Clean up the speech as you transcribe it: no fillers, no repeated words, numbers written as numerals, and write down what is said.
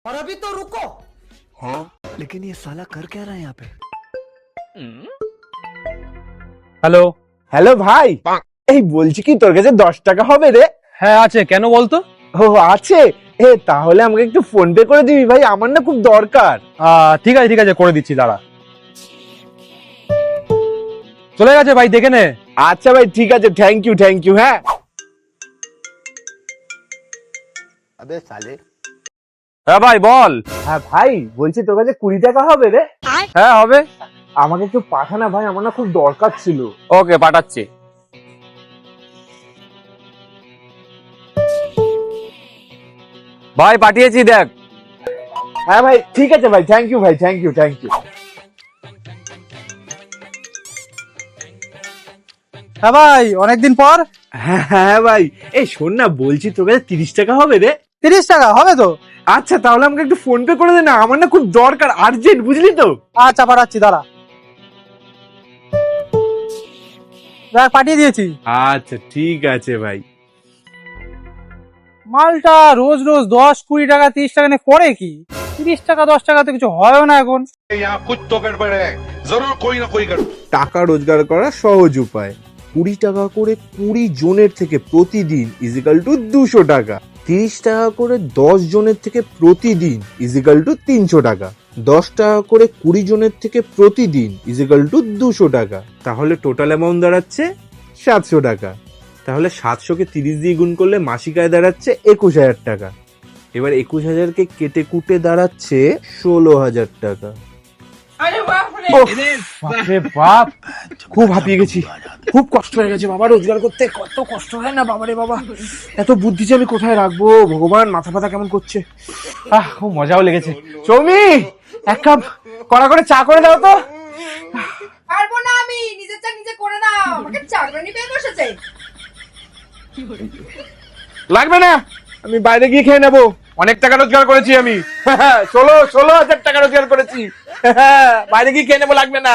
और अभी तो रुको। हाँ? लेकिन ये साला कर क्या रहा है यहाँ पे? হ্যালো। হ্যালো ভাই, এই বলছি কি তোর কাছে 10 টাকা হবে রে? হ্যাঁ আছে, কেন বলতো? ও আছে, তাহলে আমাকে একটু ফোন পে করে দিবি ভাই, আমার না খুব দরকার। ঠিক আছে করে দিচ্ছি, দাঁড়া। চলে গেছে ভাই, দেখে নে। আচ্ছা ভাই ঠিক আছে, থ্যাংক ইউ। হ্যাঁ হ্যাঁ ভাই বল। হ্যাঁ ভাই, বলছি তোর কাছে 20 টাকা হবে রে? হ্যাঁ হবে। আমাকে একটু পাঠানা ভাই, আমার না খুব দরকার ছিল। ওকে, পাঠাচ্ছি। ভাই পাঠিয়েছি, দেখ। হ্যাঁ ভাই ঠিক আছে ভাই, থ্যাংক ইউ ভাই, থ্যাংক ইউ। হ্যাঁ ভাই, অনেকদিন পর। হ্যাঁ ভাই, এই শোন না, বলছি তোর কাছে 30 টাকা হবে রে? 30 টাকা হবে তো? আচ্ছা তাহলে আমাকে একটু ফোন পে করে দে না, আমার না খুব দরকার, আর্জেন্ট, বুঝলি তো? আচ্ছা পাঠাচ্ছি, দাঁড়া। দেখ পাঠিয়ে দিয়েছি। আচ্ছা ঠিক আছে ভাই। মালটা রোজ রোজ 10-20 টাকা 30 টাকা নিয়ে করে কি? 30 টাকা 10 টাকা তো কিছু হয় না এখন। यहाँ कुछ तो गड़बड़ है, जरूर कोई ना कोई गड़बड़। টাকা রোজগার করার সহজ উপায়। 20 টাকা করে 20 জনের থেকে প্রতিদিন ইজিক্যাল টু 200 টাকা। 30 টাকা করে 10 জনের থেকে প্রতিদিন ইজিক্যাল টু 300 টাকা। 10 টাকা করে 20 জনের থেকে প্রতিদিন ইজিক্যাল টু 200 টাকা। তাহলে টোটাল অ্যামাউন্ট দাঁড়াচ্ছে 700 টাকা। তাহলে 700-কে 30 দিয়ে গুণ করলে মাসিক আয় দাঁড়াচ্ছে 21,000 টাকা। এবার 21,000-কে কেটে কুটে দাঁড়াচ্ছে 16,000 টাকা। বাপরে বাপ, খুব হাঁপিয়ে গেছি, খুব কষ্ট হয়ে গেছে বাবা, রোজগার করতে কত কষ্ট হয় না বাবারে বাবা। এত বুদ্ধি যে আমি কোথায় রাখবো ভগবান, মাথা ব্যথা কেমন করছে। খুব মজাও লেগেছে। সৌমি, এক কাপ কড়া করে চা করে দাও তো। পারবো না, আমি নিজের চা নিজে করে নাও, আমাকে চাকরানি পেয়ে বসেছে। লাগবে না, আমি বাইরে গিয়ে খেয়ে নেবো, অনেক টাকা রোজগার করেছি আমি। 16,000 টাকা রোজগার করেছি, বাইরে গিয়ে খেয়ে নেবো, লাগবে না।